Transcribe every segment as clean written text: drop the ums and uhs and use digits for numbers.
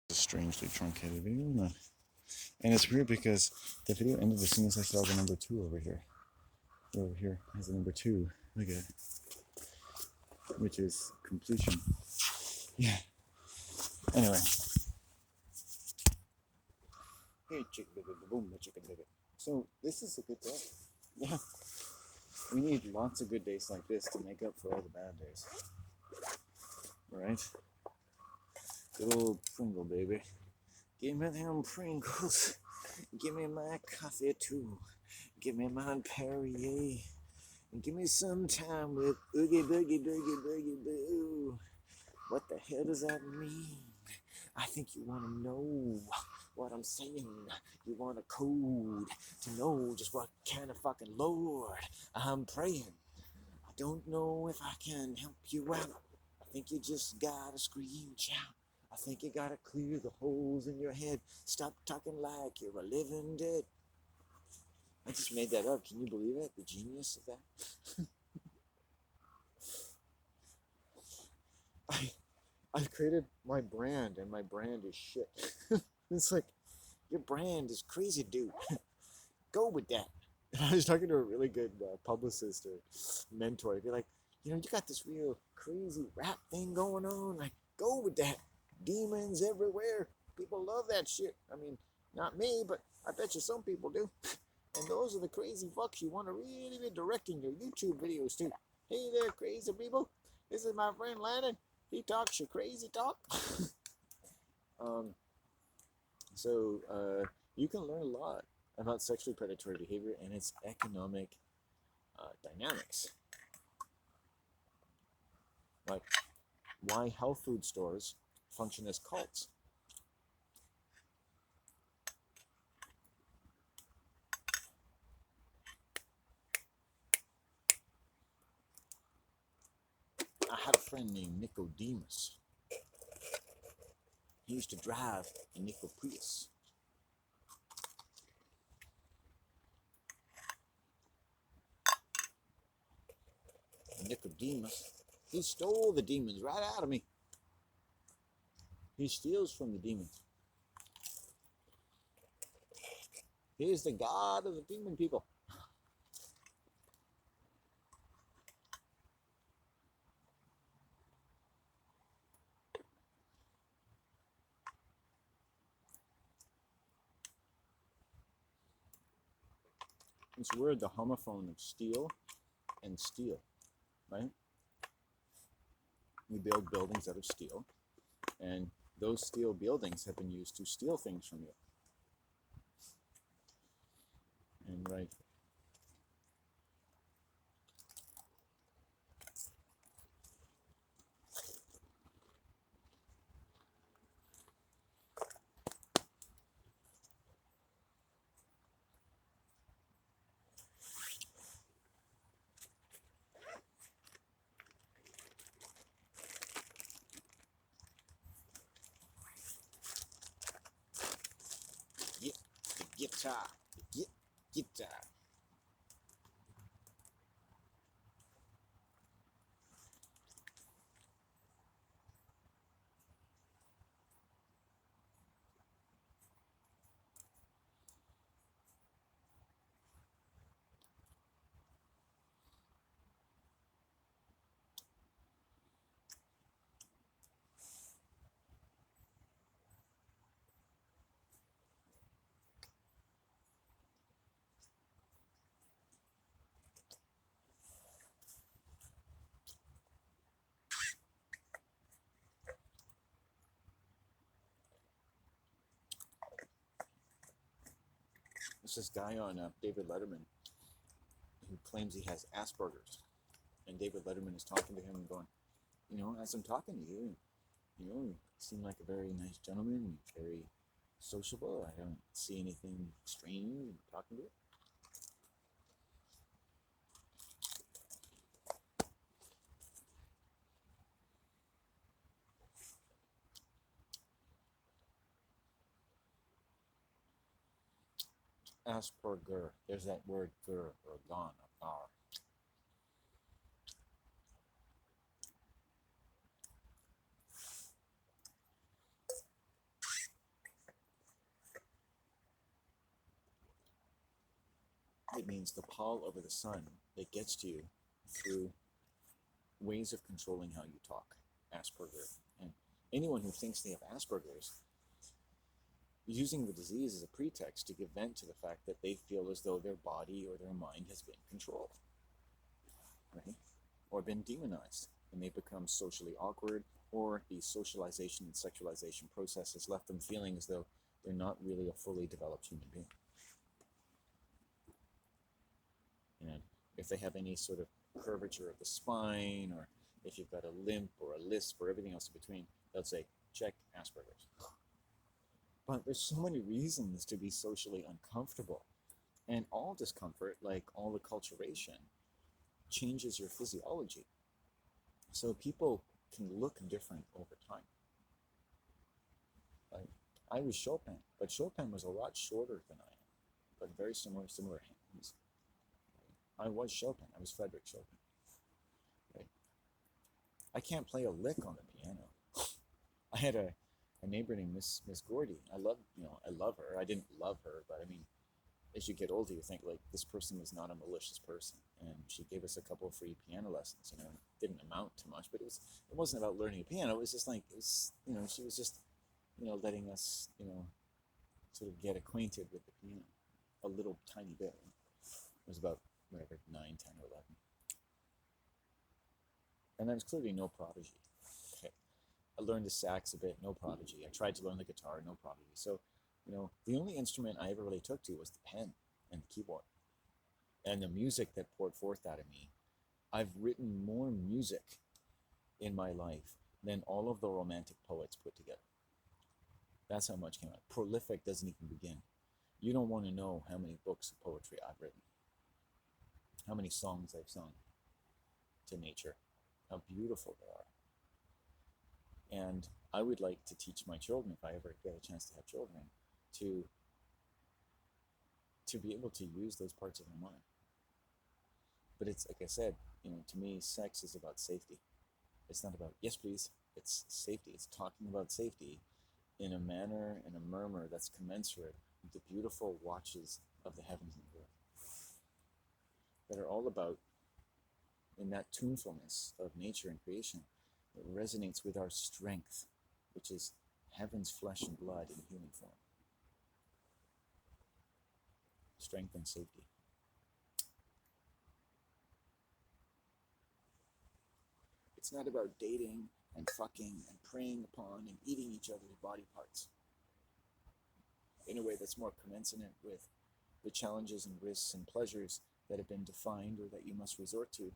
A strangely truncated video, and it's weird because the video ended as soon as I saw the number 2 over here. Over here has a number 2. Look at it, which is completion. Yeah. Anyway. Hey, chicken boom, chicken baby. So this is a good day. Yeah. We need lots of good days like this to make up for all the bad days. Right? Good old Pringle baby. Give me them Pringles. Give me my coffee too. Give me my Perrier. And give me some time with Oogie Boogie Boogie Boogie Boo. What the hell does that mean? I think you want to know what I'm saying. You want a code to know just what kind of fucking Lord I'm praying. I don't know if I can help you out. I think you just gotta scream shout. I think you gotta clear the holes in your head. Stop talking like you're a living dead. I just made that up. Can you believe it? The genius of that. I've created my brand, and my brand is shit. It's like, your brand is crazy, dude. Go with that. And I was talking to a really good publicist or mentor. He'd be like, you got this real crazy rap thing going on. Like, go with that. Demons everywhere. People love that shit. I mean, not me, but I bet you some people do. And those are the crazy fucks you want to really be directing your YouTube videos to. Hey there, crazy people. This is my friend Landon. He talks your crazy talk. So you can learn a lot about sexually predatory behavior and its economic dynamics. Like why health food stores function as cults. I had a friend named Nicodemus. He used to drive a Nico Prius. Nicodemus, he stole the demons right out of me. He steals from the demons. He is the god of the demon people. It's weird, the homophone of steel and steel, right? We build buildings out of steel, and those steel buildings have been used to steal things from you. And right. Get the guitar. Get guitar. There's this guy on David Letterman who claims he has Asperger's. And David Letterman is talking to him and going, as I'm talking to you, you seem like a very nice gentleman, very sociable. I don't see anything strange in talking to you. Asperger. There's that word ger or gone or gar. It means the pall over the sun that gets to you through ways of controlling how you talk. Asperger. And anyone who thinks they have Asperger's, using the disease as a pretext to give vent to the fact that they feel as though their body or their mind has been controlled, right? Or been demonized, and they become socially awkward, or the socialization and sexualization process has left them feeling as though they're not really a fully developed human being. And if they have any sort of curvature of the spine, or if you've got a limp or a lisp or everything else in between, they'll say, check Asperger's. But there's so many reasons to be socially uncomfortable. And all discomfort, like all acculturation, changes your physiology. So people can look different over time. Like, I was Chopin, but Chopin was a lot shorter than I am, but very similar hands. I was Chopin. I was Frederick Chopin. Right? I can't play a lick on the piano. I had a neighbor named Miss Gordy. I love her. I didn't love her, but I mean, as you get older, you think like this person was not a malicious person, and she gave us a couple of free piano lessons. You know, it didn't amount to much, but it wasn't about learning a piano. It was just like she was just letting us sort of get acquainted with the piano a little tiny bit. It was about whatever 9, 10, or 11, and I was clearly no prodigy. Okay. I learned the sax a bit, no prodigy. I tried to learn the guitar, no prodigy. So, the only instrument I ever really took to was the pen and the keyboard. And the music that poured forth out of me. I've written more music in my life than all of the romantic poets put together. That's how much came out. Prolific doesn't even begin. You don't want to know how many books of poetry I've written. How many songs I've sung to nature. How beautiful they are. And I would like to teach my children, if I ever get a chance to have children, to be able to use those parts of their mind. But it's, like I said, to me, sex is about safety. It's not about, yes, please, it's safety. It's talking about safety in a manner and a murmur that's commensurate with the beautiful watches of the heavens and the earth. That are all about, in that tunefulness of nature and creation, that resonates with our strength, which is heaven's flesh and blood in human form. Strength and safety. It's not about dating and fucking and preying upon and eating each other's body parts in a way that's more commensurate with the challenges and risks and pleasures that have been defined or that you must resort to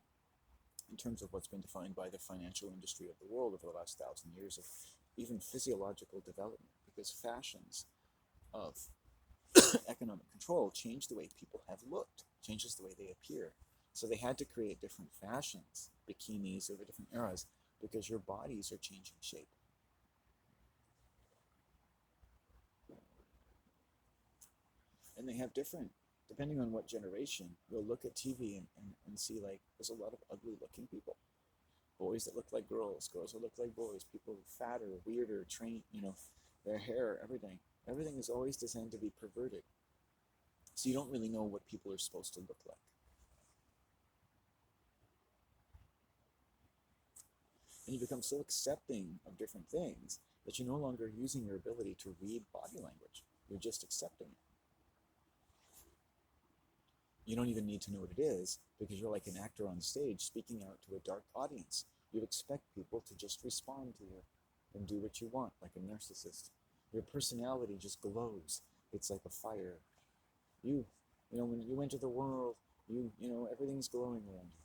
in terms of what's been defined by the financial industry of the world over the last 1,000 years of even physiological development, because fashions of economic control change the way people have looked, changes the way they appear. So they had to create different fashions, bikinis over different eras, because your bodies are changing shape. And they have different, depending on what generation, you'll look at TV and see like there's a lot of ugly looking people. Boys that look like girls, girls that look like boys, people fatter, weirder, trained, their hair, everything. Everything is always designed to be perverted. So you don't really know what people are supposed to look like. And you become so accepting of different things that you're no longer using your ability to read body language. You're just accepting it. You don't even need to know what it is because you're like an actor on stage speaking out to a dark audience. You expect people to just respond to you and do what you want, like a narcissist. Your personality just glows. It's like a fire. When you enter the world, everything's glowing around you.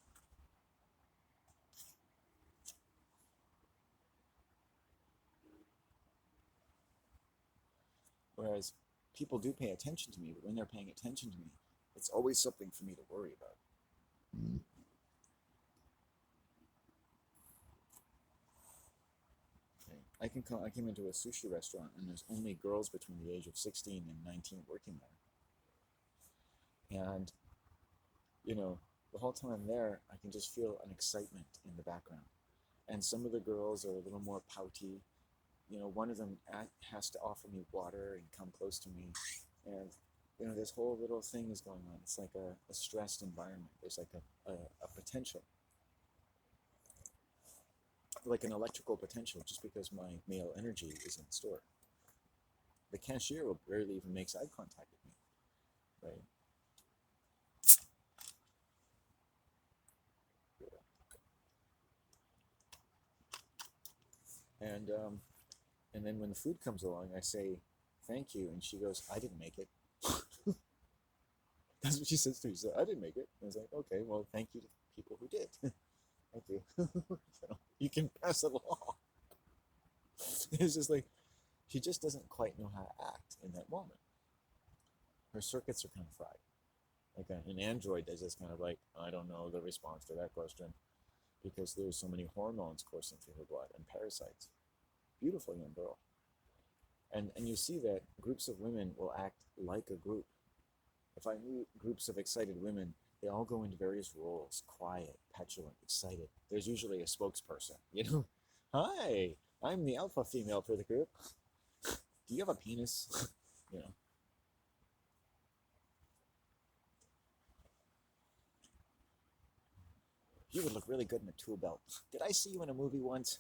Whereas people do pay attention to me, but when they're paying attention to me, it's always something for me to worry about. Mm-hmm. Okay. I came into a sushi restaurant and there's only girls between the age of 16 and 19 working there. And, the whole time I'm there, I can just feel an excitement in the background. And some of the girls are a little more pouty. One of them has to offer me water and come close to me. And this whole little thing is going on. It's like a stressed environment. There's like a potential, like an electrical potential, just because my male energy is in the store. The cashier will barely even makes eye contact with me, right? And then when the food comes along, I say thank you, and she goes, "I didn't make it." That's what she says to me. So I didn't make it. I was like, okay, well, thank you to people who did. Thank you. You can pass it along. It's just like she just doesn't quite know how to act in that moment. Her circuits are kind of fried. Like an android is just kind of like, I don't know the response to that question because there's so many hormones coursing through her blood and parasites. Beautiful young girl. And you see that groups of women will act like a group. If I meet groups of excited women, they all go into various roles: quiet, petulant, excited. There's usually a spokesperson, Hi, I'm the alpha female for the group. Do you have a penis? you know. You would look really good in a tool belt. Did I see you in a movie once?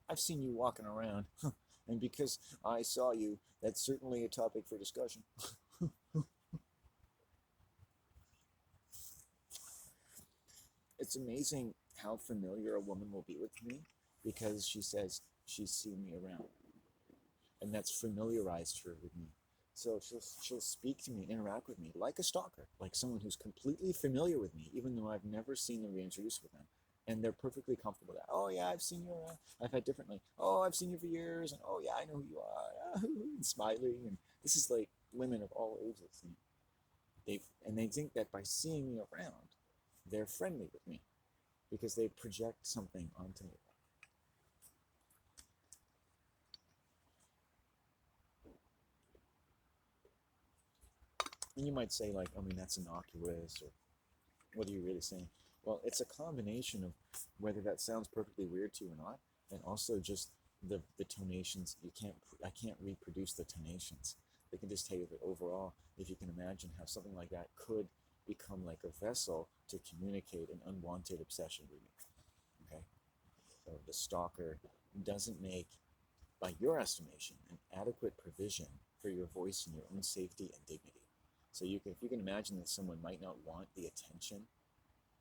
I've seen you walking around. And because I saw you, that's certainly a topic for discussion. It's amazing how familiar a woman will be with me because she says she's seen me around. And that's familiarized her with me. So she'll speak to me and interact with me like a stalker, like someone who's completely familiar with me, even though I've never seen them reintroduced with them. And they're perfectly comfortable with that. Oh yeah, I've seen you around. I've had different like, oh, I've seen you for years, and oh yeah, I know who you are, and smiling. And this is like women of all ages. And they think that by seeing me around, they're friendly with me because they project something onto me. And you might say, like, I mean, that's innocuous, or what are you really saying? Well, it's a combination of whether that sounds perfectly weird to you or not, and also just the tonations. I can't reproduce the tonations. They can just tell you that overall, if you can imagine how something like that could become like a vessel to communicate an unwanted obsession with you. Okay, so the stalker doesn't make, by your estimation, an adequate provision for your voice and your own safety and dignity. So if you can imagine that someone might not want the attention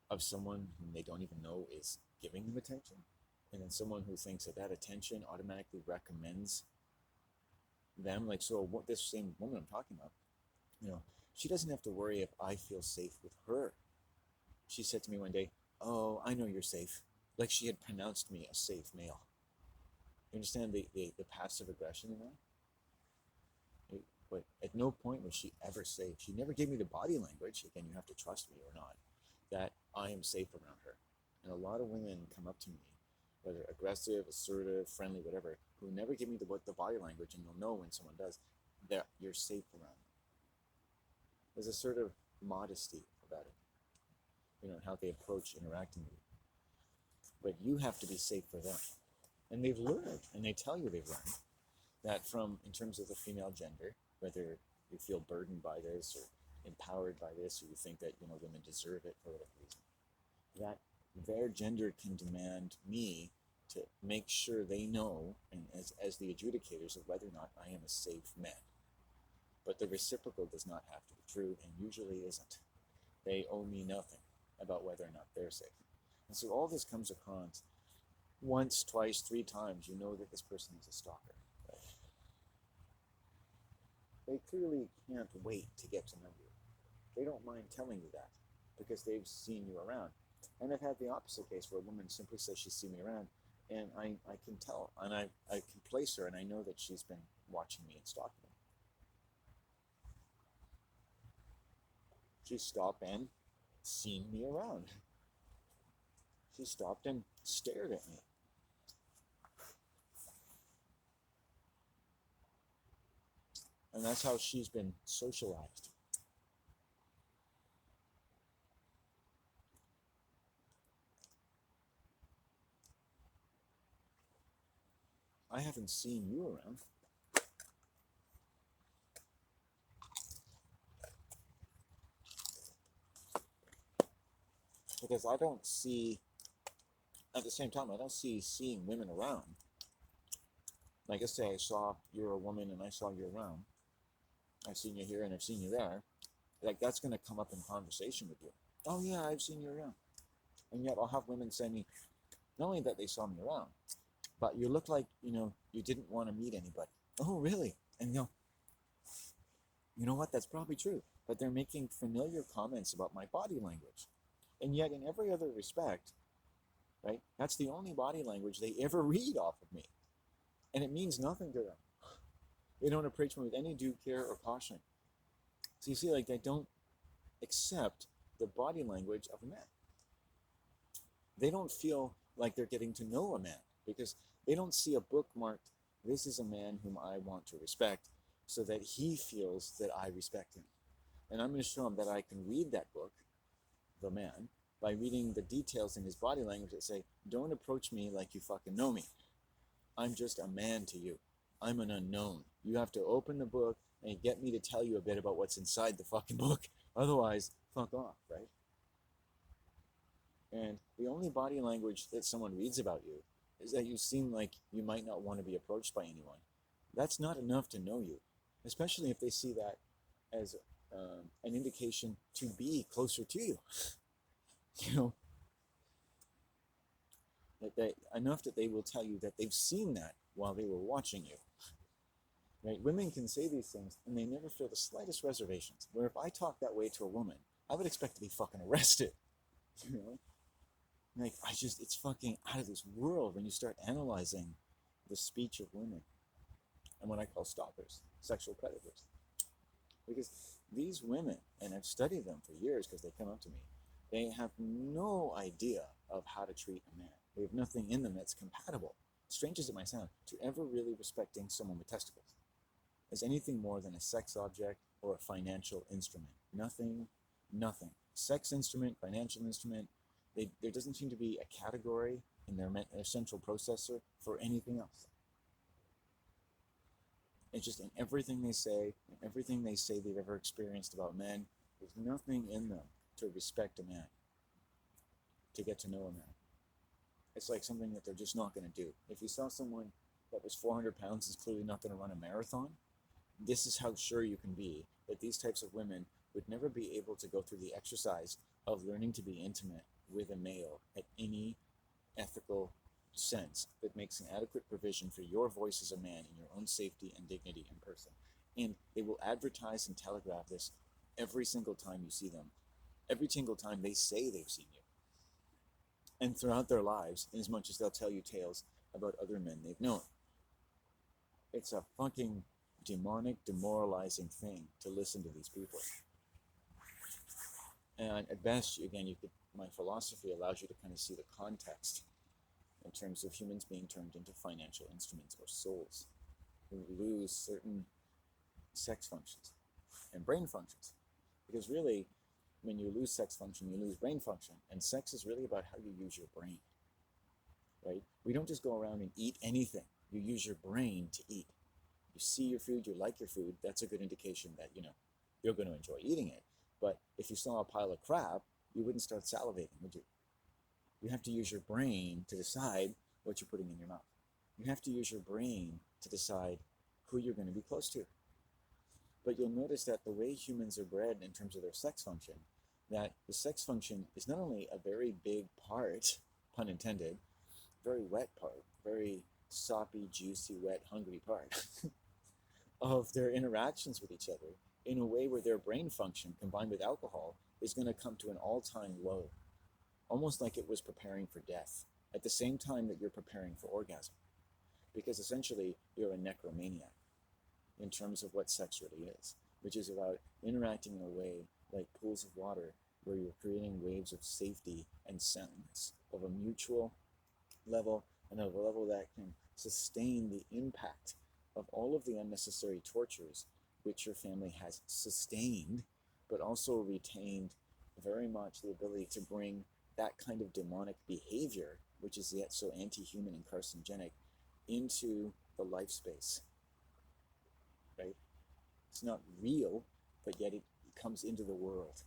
of someone whom they don't even know is giving them attention, and then someone who thinks that attention automatically recommends them, like, so what this same woman I'm talking about, she doesn't have to worry if I feel safe with her. She said to me one day, "Oh, I know you're safe," like she had pronounced me a safe male. You understand the passive aggression in that? But at no point was she ever safe. She never gave me the body language, again, you have to trust me or not, that I am safe around her. And a lot of women come up to me, whether aggressive, assertive, friendly, whatever, who never give me the body language, and you'll know when someone does, that you're safe around them. There's a sort of modesty about it, how they approach interacting with you. But you have to be safe for them. And they've learned, and they tell you they've learned, that in terms of the female gender, whether you feel burdened by this or empowered by this, or you think that women deserve it for whatever reason, that their gender can demand me to make sure they know, and as the adjudicators, of whether or not I am a safe man. But the reciprocal does not have to be true, and usually isn't. They owe me nothing about whether or not they're safe. And so all this comes across once, twice, three times. You know that this person is a stalker. They clearly can't wait to get to know you. They don't mind telling you that because they've seen you around. And I've had the opposite case where a woman simply says she's seen me around, and I can tell, and I can place her, and I know that she's been watching me and stalking me. She stopped and seen me around. She stopped and stared at me. And that's how she's been socialized. I haven't seen you around. Because I don't see, at the same time, I don't see seeing women around. Like I say, I saw you're a woman and I saw you around. I've seen you here and I've seen you there. Like that's going to come up in conversation with you. Oh yeah, I've seen you around. And yet I'll have women say me, not only that they saw me around, but you look like, you didn't want to meet anybody. Oh, really? And you know what? That's probably true. But they're making familiar comments about my body language. And yet in every other respect, right, that's the only body language they ever read off of me. And it means nothing to them. They don't approach me with any due care or caution. So you see, like, they don't accept the body language of a man. They don't feel like they're getting to know a man because they don't see a book marked, this is a man whom I want to respect, so that he feels that I respect him. And I'm going to show him that I can read that book, The Man, by reading the details in his body language that say, don't approach me like you fucking know me. I'm just a man to you. I'm an unknown. You have to open the book and get me to tell you a bit about what's inside the fucking book. Otherwise, fuck off, right? And the only body language that someone reads about you is that you seem like you might not want to be approached by anyone. That's not enough to know you, especially if they see that as an indication to be closer to you. Enough that they will tell you that they've seen that while they were watching you. Right? Women can say these things and they never feel the slightest reservations. Where if I talk that way to a woman, I would expect to be fucking arrested. Like, it's fucking out of this world when you start analyzing the speech of women and what I call stalkers, sexual predators. Because these women, and I've studied them for years because they come up to me, they have no idea of how to treat a man. They have nothing in them that's compatible, strange as it might sound, to ever really respecting someone with testicles as anything more than a sex object or a financial instrument. Nothing. Sex instrument, financial instrument, there doesn't seem to be a category in their central processor for anything else. It's just in everything they say they've ever experienced about men, there's nothing in them to respect a man, to get to know a man. It's like something that they're just not going to do. If you saw someone that was 400 pounds is clearly not going to run a marathon, this is how sure you can be that these types of women would never be able to go through the exercise of learning to be intimate with a male at any ethical sense that makes an adequate provision for your voice as a man in your own safety and dignity in person. And they will advertise and telegraph this every single time you see them, every single time they say they've seen you. And throughout their lives, in as much as they'll tell you tales about other men they've known. It's a fucking demonic, demoralizing thing to listen to these people. And at best, again, my philosophy allows you to kind of see the context in terms of humans being turned into financial instruments or souls who lose certain sex functions and brain functions. Because really, when you lose sex function, you lose brain function. And sex is really about how you use your brain, right? We don't just go around and eat anything. You use your brain to eat. You see your food, you like your food, that's a good indication that, you're going to enjoy eating it. But if you saw a pile of crap, you wouldn't start salivating, would you? You have to use your brain to decide what you're putting in your mouth. You have to use your brain to decide who you're going to be close to. But you'll notice that the way humans are bred in terms of their sex function, that the sex function is not only a very big part, pun intended, very wet part, very soppy, juicy, wet, hungry part of their interactions with each other in a way where their brain function combined with alcohol is going to come to an all-time low, almost like it was preparing for death at the same time that you're preparing for orgasm. Because essentially you're a necromaniac in terms of what sex really is, which is about interacting in a way like pools of water where you're creating waves of safety and soundness of a mutual level and of a level that can sustain the impact of all of the unnecessary tortures which your family has sustained, but also retained very much the ability to bring that kind of demonic behavior, which is yet so anti-human and carcinogenic, into the life space, right? It's not real, but yet it comes into the world.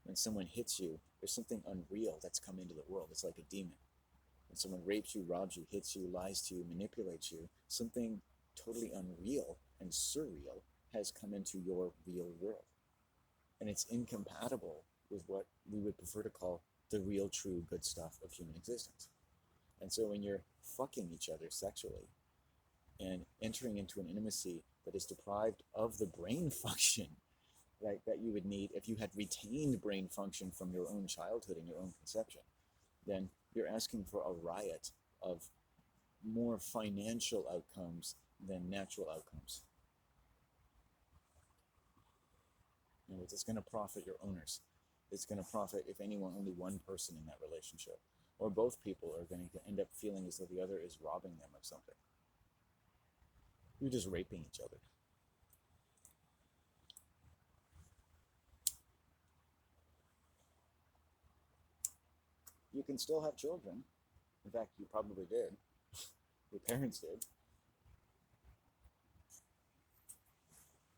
When someone hits you There's something unreal that's come into the world. It's like a demon. When someone rapes you, robs you, hits you, lies to you, manipulates you, something totally unreal and surreal has come into your real world. And it's incompatible with what we would prefer to call the real, true, good stuff of human existence. And so when you're fucking each other sexually and entering into an intimacy that is deprived of the brain function, right, that you would need if you had retained brain function from your own childhood and your own conception, then you're asking for a riot of more financial outcomes than natural outcomes. In other words, it's going to profit your owners. It's going to profit, if anyone, only one person in that relationship. Or both people are going to end up feeling as though the other is robbing them of something. You're just raping each other. You can still have children. In fact, you probably did. Your parents did.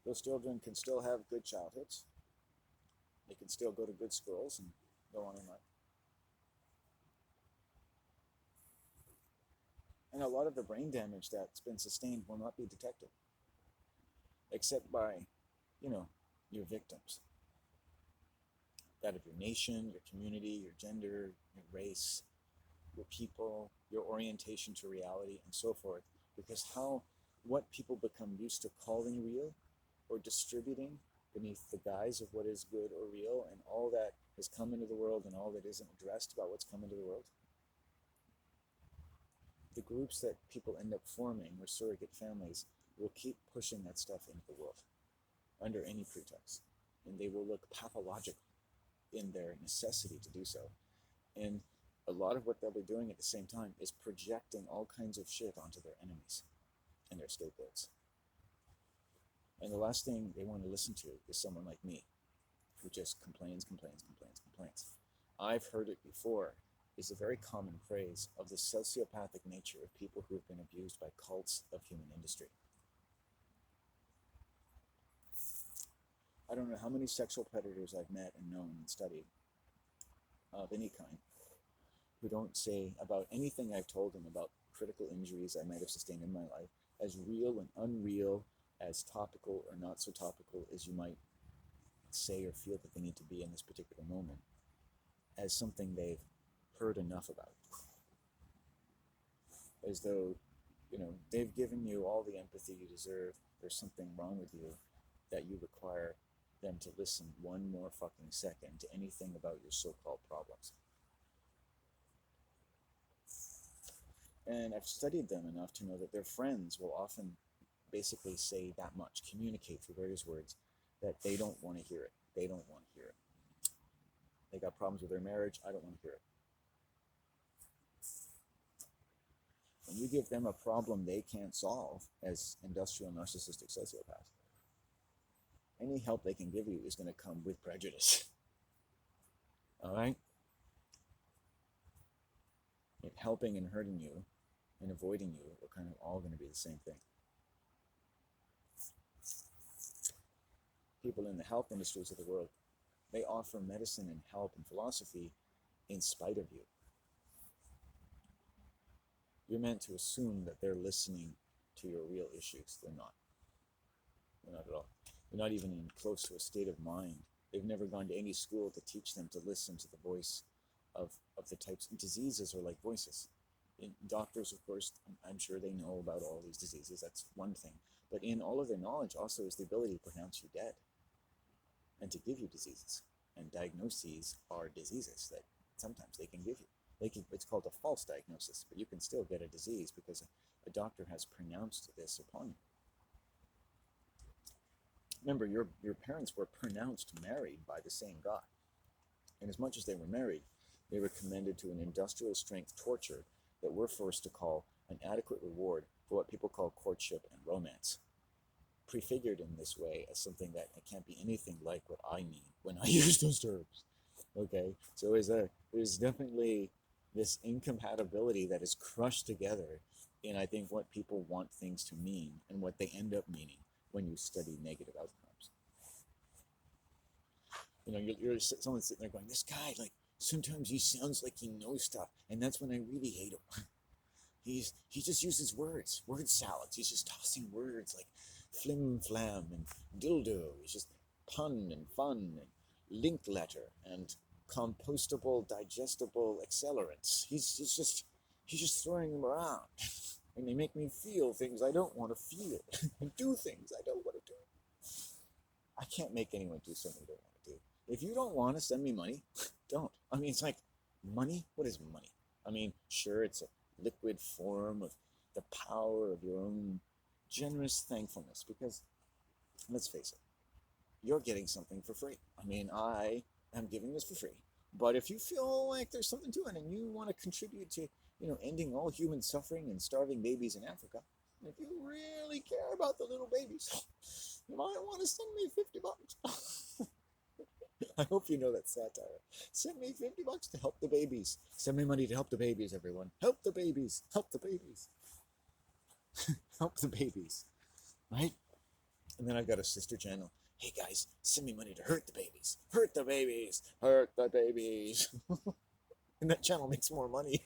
Those children can still have good childhoods. They can still go to good schools and go on in life. And a lot of the brain damage that's been sustained will not be detected, except by, your victims. That of your nation, your community, your gender, your race, your people, your orientation to reality, and so forth. Because what people become used to calling real or distributing beneath the guise of what is good or real, and all that has come into the world and all that isn't addressed about what's come into the world. The groups that people end up forming, or surrogate families, will keep pushing that stuff into the world under any pretext. And they will look pathological in their necessity to do so. And a lot of what they'll be doing at the same time is projecting all kinds of shit onto their enemies and their scapegoats. And the last thing they want to listen to is someone like me, who just complains. I've heard it before. It's a very common phrase of the sociopathic nature of people who have been abused by cults of human industry. I don't know how many sexual predators I've met and known and studied of any kind who don't say about anything I've told them about critical injuries I might have sustained in my life as real and unreal, as topical or not so topical as you might say or feel that they need to be in this particular moment, as something they've heard enough about. As though, they've given you all the empathy you deserve, there's something wrong with you, that you require them to listen one more fucking second to anything about your so-called problems. And I've studied them enough to know that their friends will often basically say that much, communicate through various words, that they don't want to hear it. They don't want to hear it. They got problems with their marriage, I don't want to hear it. When you give them a problem they can't solve as industrial narcissistic sociopaths, any help they can give you is going to come with prejudice. All right? If helping and hurting you and avoiding you are kind of all going to be the same thing. People in the health industries of the world, they offer medicine and help and philosophy in spite of you. You're meant to assume that they're listening to your real issues. They're not. They're not at all. They're not even close to a state of mind. They've never gone to any school to teach them to listen to the voice of the types of diseases are like voices. Doctors, of course, I'm sure they know about all these diseases. That's one thing. But in all of their knowledge also is the ability to pronounce you dead and to give you diseases. And diagnoses are diseases that sometimes they can give you. It's called a false diagnosis, but you can still get a disease because a doctor has pronounced this upon you. Remember, your parents were pronounced married by the same God. And as much as they were married, they were commended to an industrial strength torture that we're forced to call an adequate reward for what people call courtship and romance, prefigured in this way as something that can't be anything like what I mean when I use those terms. Okay, so there's definitely this incompatibility that is crushed together in, I think, what people want things to mean and what they end up meaning when you study negative outcomes. You're someone sitting there going, this guy, like, Sometimes he sounds like he knows stuff, and that's when I really hate him. He just uses words, word salads. He's just tossing words like flim flam and dildo. He's just pun and fun and link letter and compostable, digestible accelerants. He's just throwing them around, and they make me feel things I don't want to feel and do things I don't want to do. I can't make anyone do something they don't want to do. If you don't want to send me money, don't. I mean, it's like money. What is money? I mean, sure, it's a liquid form of the power of your own generous thankfulness, because let's face it, you're getting something for free. I mean, I am giving this for free, but if you feel like there's something to it and you want to contribute to, ending all human suffering and starving babies in Africa, if you really care about the little babies, you might want to send me $50. I hope you know that satire. Send me $50 to help the babies. Send me money to help the babies, everyone. Help the babies. Help the babies. Help the babies. Right? And then I've got a sister channel. Hey guys, send me money to hurt the babies. Hurt the babies. Hurt the babies. And that channel makes more money.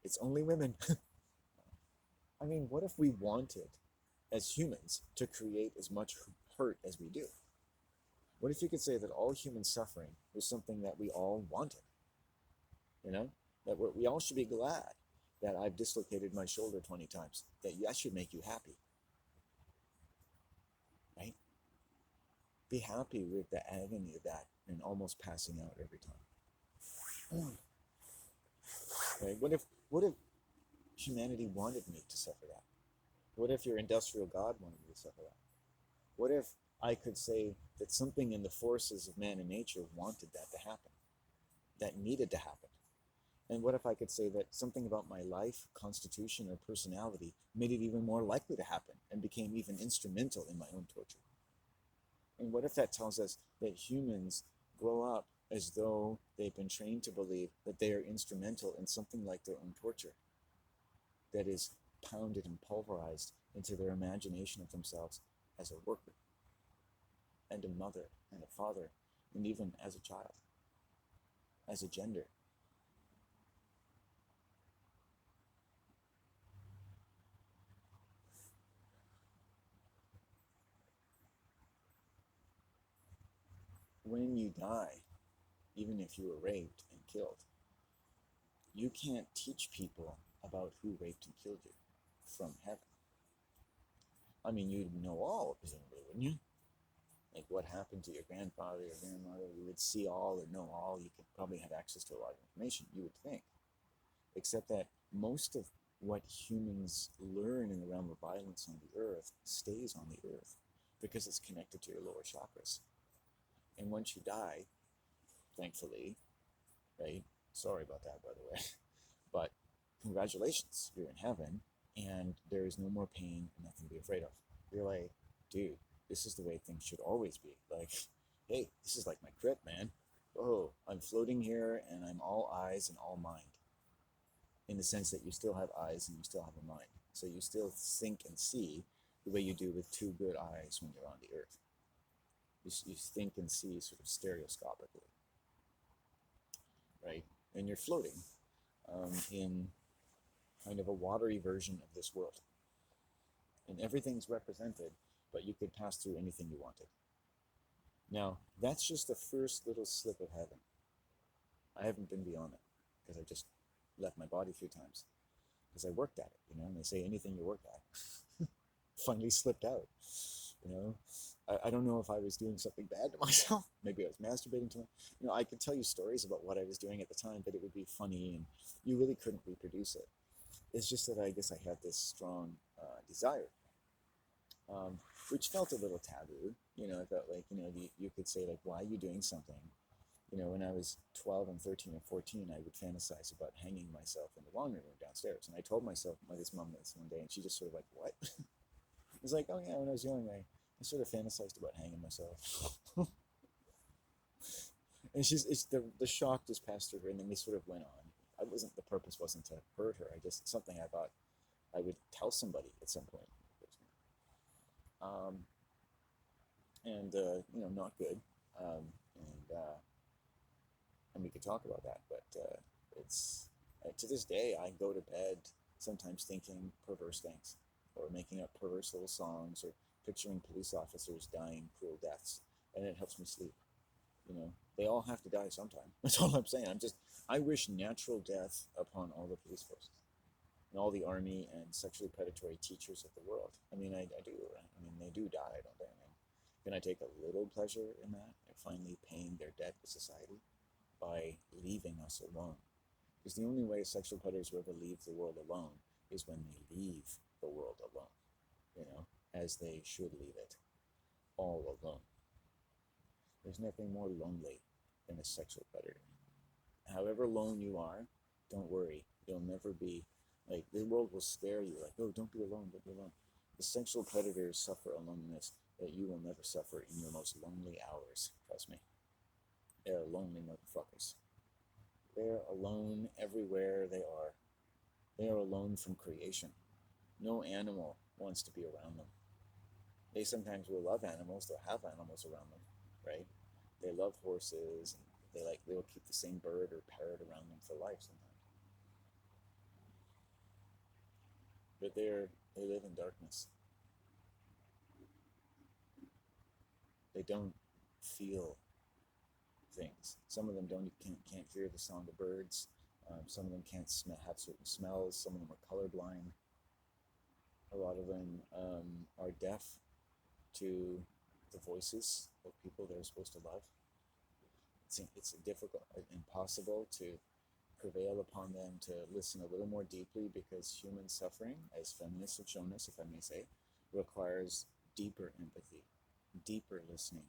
It's only women. I mean, what if we wanted, as humans, to create as much hurt as we do? What if you could say that all human suffering was something that we all wanted? That we all should be glad that I've dislocated my shoulder 20 times. That should make you happy. Right? Be happy with the agony of that and almost passing out every time. Right? What if humanity wanted me to suffer that? What if your industrial God wanted me to suffer that? What if I could say that something in the forces of man and nature wanted that to happen, that needed to happen? And what if I could say that something about my life, constitution, or personality made it even more likely to happen and became even instrumental in my own torture? And what if that tells us that humans grow up as though they've been trained to believe that they are instrumental in something like their own torture, that is pounded and pulverized into their imagination of themselves as a worker and a mother and a father, and even as a child, as a gender? When you die, even if you were raped and killed, you can't teach people about who raped and killed you from heaven. I mean, you'd know all, presumably, wouldn't you? Like what happened to your grandfather or grandmother, you would see all or know all. You could probably have access to a lot of information, you would think. Except that most of what humans learn in the realm of violence on the earth stays on the earth because it's connected to your lower chakras. And once you die, thankfully, right? Sorry about that, by the way. But congratulations, you're in heaven, and there is no more pain and nothing to be afraid of. You're like, dude, this is the way things should always be. Like, hey, this is like my crypt, man. Oh, I'm floating here, and I'm all eyes and all mind. In the sense that you still have eyes and you still have a mind. So you still think and see the way you do with two good eyes when you're on the earth. You think and see sort of stereoscopically, right? And you're floating in kind of a watery version of this world. And everything's represented, but you could pass through anything you wanted. Now, that's just the first little slip of heaven. I haven't been beyond it, because I just left my body a few times, because I worked at it, and they say anything you work at finally slipped out, I don't know if I was doing something bad to myself. Maybe I was masturbating to myself. I could tell you stories about what I was doing at the time, but it would be funny, and you really couldn't reproduce it. It's just that I guess I had this strong desire, which felt a little taboo. I felt like, you could say, like, why are you doing something? When I was 12 and 13 and 14, I would fantasize about hanging myself in the laundry room downstairs. And I told myself, my mom this one day, and she just sort of like, what? It was like, oh yeah, when I was young, I sort of fantasized about hanging myself. And the shock just passed through her, and then we sort of went on. The purpose wasn't to hurt her. Something I thought I would tell somebody at some point. And not good. and we could talk about that. But it's to this day, I go to bed sometimes thinking perverse things, or making up perverse little songs, or picturing police officers dying cruel deaths, and it helps me sleep. They all have to die sometime. That's all I'm saying. I wish natural death upon all the police forces and all the army and sexually predatory teachers of the world. I mean, I do. I mean, they do die, don't they? I mean, can I take a little pleasure in that? They're finally paying their debt to society by leaving us alone. Because the only way sexual predators will ever leave the world alone is when they leave the world alone, as they should leave it, all alone. There's nothing more lonely than a sexual predator. However alone you are, don't worry. You'll never be, like, the world will scare you, like, oh, don't be alone, don't be alone. The sexual predators suffer a loneliness that you will never suffer in your most lonely hours. Trust me. They're lonely motherfuckers. They're alone everywhere they are. They are alone from creation. No animal wants to be around them. They sometimes will love animals, they'll have animals around them, right? They love horses, and they'll keep the same bird or parrot around them for life sometimes. But they live in darkness. They don't feel things. Some of them can't hear the song of birds. Some of them can't have certain smells. Some of them are colorblind. A lot of them are deaf to the voices of people they're supposed to love. It's difficult, impossible to prevail upon them to listen a little more deeply, because human suffering, as feminists have shown us, if I may say, requires deeper empathy, deeper listening,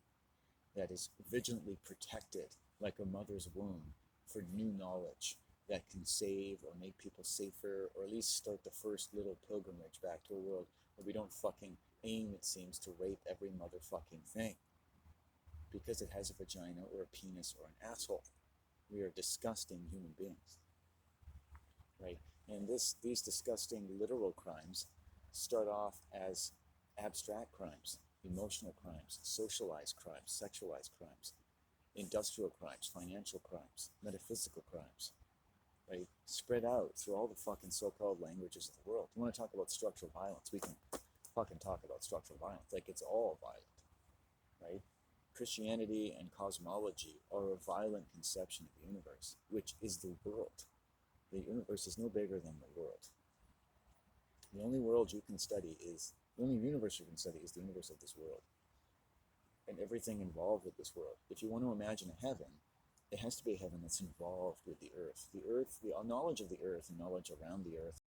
that is vigilantly protected like a mother's womb for new knowledge that can save or make people safer, or at least start the first little pilgrimage back to a world where we don't fucking aim, it seems, to rape every motherfucking thing because it has a vagina or a penis or an asshole. We are disgusting human beings, right? And these disgusting literal crimes start off as abstract crimes, emotional crimes, socialized crimes, sexualized crimes, industrial crimes, financial crimes, metaphysical crimes, right? Spread out through all the fucking so-called languages of the world. You want to talk about structural violence? We can fucking talk about structural violence. Like, it's all violent, right? Christianity and cosmology are a violent conception of the universe, which is the world. The universe is no bigger than the world. The only universe you can study is the universe of this world, and everything involved with this world. If you want to imagine a heaven, it has to be a heaven that's involved with the earth. The knowledge of the earth and knowledge around the earth